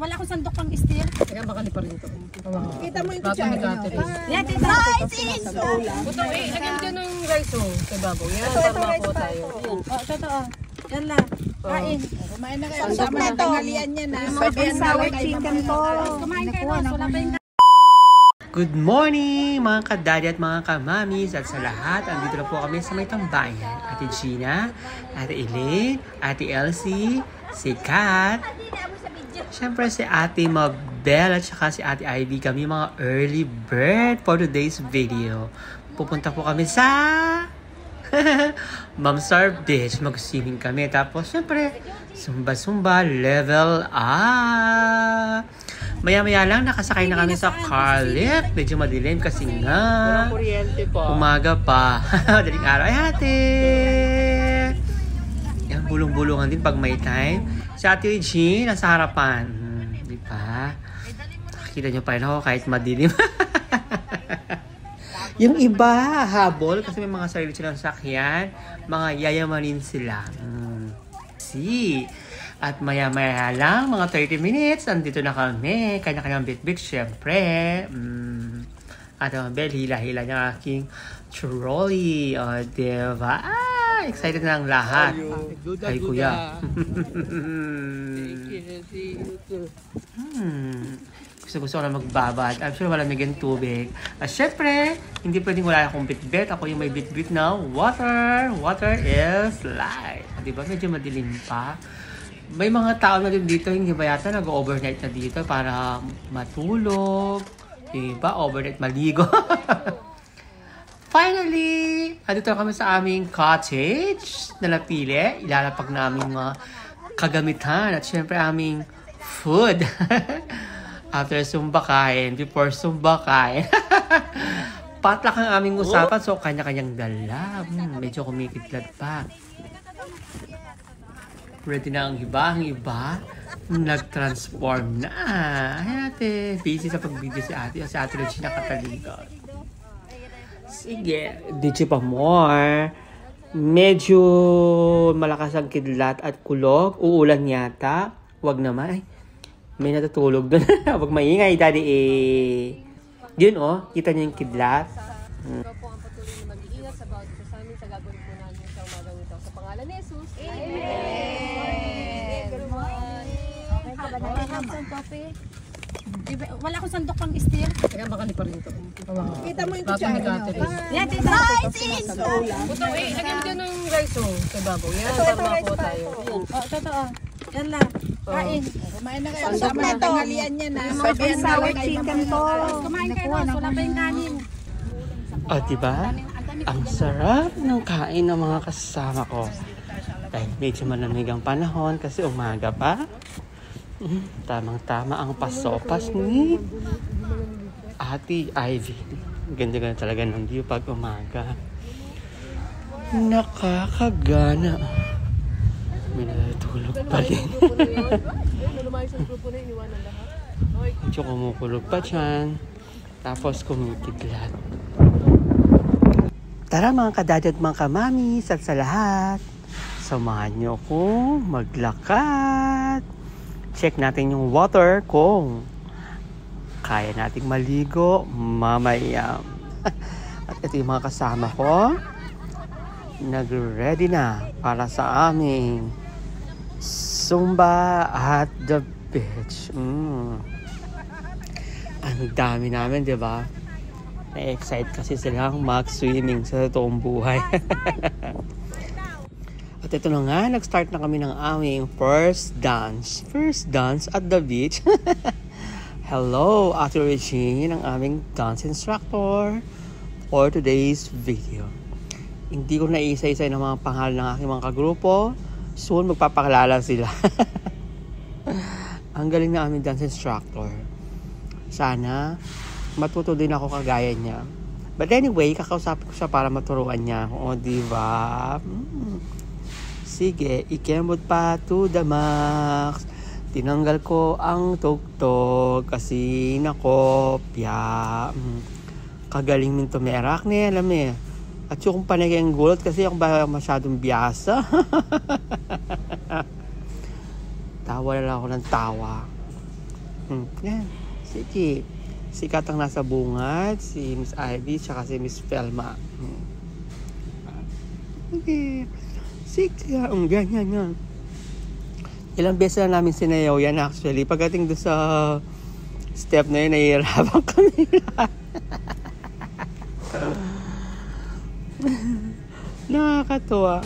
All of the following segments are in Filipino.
Wala akong sandok pang steel. Kaya makali pa rin ito. Kita mo yung kutsara niyo. Yan, tita. Buto eh, lagyan dyan ng rice oh. Kay babaw. Yan, para makuha tayo. Totoo. Yan lang. Kain. Kumain na kayo. Sama na tanghalian niya na. Sour chicken to. Kumain kayo. Wala pa yung Good morning mga kadadi at mga kamamis at sa lahat. Andito na po kami sa may tambayan. Ate Gina, Ate Elaine, Ate Elsie, si Kat, syempre si Ate Mabel at saka si Ate Ivy. Kami mga early bird for today's video. Pupunta po kami sa Mamsar Beach. Mag-swimming kami. Tapos syempre, sumba-sumba level up. Maya-maya lang, nakasakay na kami sa car lift. Medyo madilim kasi nga umaga pa. Daling araw. Ay, ate! Yan, bulong-bulungan din pag may time. Si Ate Eugene, nasa harapan. Di ba? Nakikita nyo pa rin ako kahit madilim. Yung iba, habol. Kasi may mga sarili silang sakyan. Mga yayamanin sila. See? At maya-maya lang, mga 30 minutes, andito na kami. Kanya-kanyang bit-bit, syempre. At Mabel, hila-hila niya aking trolley. O, diba? Ah, excited na ang lahat. Ay, kuya. Gusto ko na magbabad. I'm sure malamig ang tubig. At syempre, hindi pwedeng wala akong bit-bit. Ako yung may bit-bit na water. Water is life. Diba? Medyo madilim pa. May mga tao na din dito, hindi ba yata nag-overnight na dito para matulog, diba? Overnight maligo. Finally, andito kami sa aming cottage na napili. Ilalapag namin mga kagamitan at syempre aming food. After sumba kain, before sumba kain. Patlak ang aming usapan, so kanya-kanyang dala. Medyo kumikidlat pa. Ready na ang iba. Ang iba, nag-transform na. Ay, ate. Busy sa pag-video si ate. Si ate Regina nakatalikod. Sige. Dito pa more. Medyo malakas ang kidlat at kulog. Uulan yata. Wag naman. Ay, may natutulog doon. Wag maingay, daddy eh. Yun oh. Kita niyo yung kidlat. Ikaw po ang patuloy na mag-iingat sa bawat isa sa amin sa gagawin po namin sa umagang ito. Sa pangalan ni Jesus. Amen. Wala akong sandok pang steel. Kaya makali pa rin ito. Kita mo yung kutsara niyo. Yan, tita. Buto eh, lagyan dyan ng rice oh. Kay babaw. Yan, para makuha tayo. Totoo. Yan lang. Kain. Kumain na kayo. Sama na tanghalian niya na. Sour chicken to. Kumain kayo. Wala pa yung kanin. O, diba? Ang sarap ng kain ng mga kasama ko. Dahil medyo malamig ang panahon kasi umaga pa. Tamang-tama ang pasopas ni Ate Ivy. Ganda-ganda talaga ng view pag umaga. Nakakagana. May natutulog pa din. Medyo kumukulog pa dyan. Tapos kumikidlat. Tara mga kadadad, mga kamamis at sa lahat. Samahan niyo akong maglakad. Check natin yung water kung kaya nating maligo mamaya. At ito yung mga kasama ko. Nag-ready na para sa aming Zumba at the beach. Ang dami namin, di ba? Na-excite kasi silang mag-swimming sa totoong buhay. At ito na nga, nag-start na kami ng aming first dance. First dance at the beach. Hello, Ate Regine, ang aming dance instructor for today's video. Hindi ko naisa-isa ng mga pangalan ng aking mga kagrupo. Soon, magpapakilala sila. Ang galing na aming dance instructor. Sana, matuto din ako kagaya niya. But anyway, kakausapin ko siya para maturuan niya. O, diba? Sige, ikemot pa to the max. Tinanggal ko ang tugtog kasi nakopya. Kagaling min tumerak niya, alam eh. At yung panay ang gulot kasi ako ba masyadong biyasa. wala lang ako ng tawa. Yan. Sige. Si Kat ang nasa bungad, si Miss Ivy, tsaka si Miss Felma. Okay. Sige. Yan. Ilang beses na namin sinayaw yan actually. Pagdating doon sa step na yun, nahihirapan kami lahat. Nakakatuwa.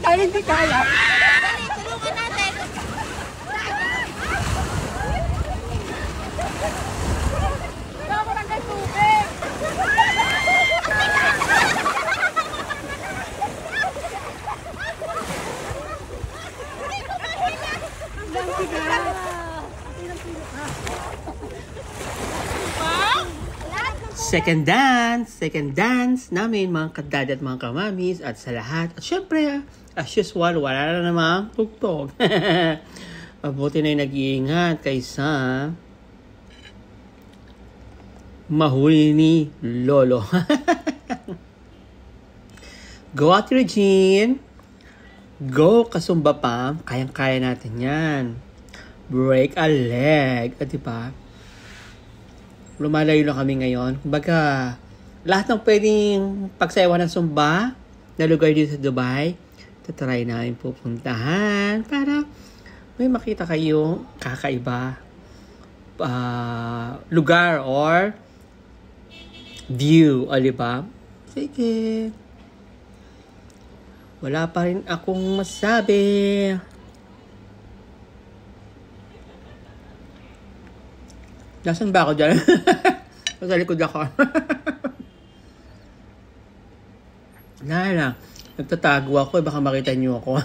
Ay, hindi kaya. Tulungan natin. Dapat ang kay tubig! Second dance namin mga kadad at mga kamamis at sa lahat. At syempre, as usual, wala na namang tugtog. Mabuti na yung nag-iingat kaysa mahuli ni Lolo. Go Ate Regine. Go Kasumba pa. Kayang-kaya natin yan. Break a leg. At diba? Lumalayo na kami ngayon. Kumbaga, lahat ng pwedeng pagsayawan ng Zumba na lugar dito sa Dubai, tatry namin pupuntahan para may makita kayong kakaiba lugar or view. O, diba? Sige. Wala pa rin akong masabi. Nasaan ba ako dyan? Sa likod ako. Nala, nagtatago ako. Baka makita niyo ako.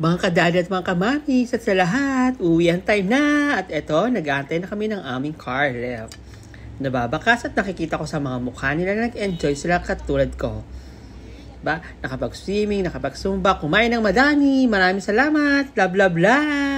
Mga kadad at mga kamamis at sa lahat, uwihan time na. At eto, nag-aantay na kami ng aming car left. Nababakas at nakikita ko sa mga mukha nila na nag-enjoy sila katulad ko. Nakapag-swimming, nakapag-zumba, kumain ng madami. Maraming salamat. Love, love, love.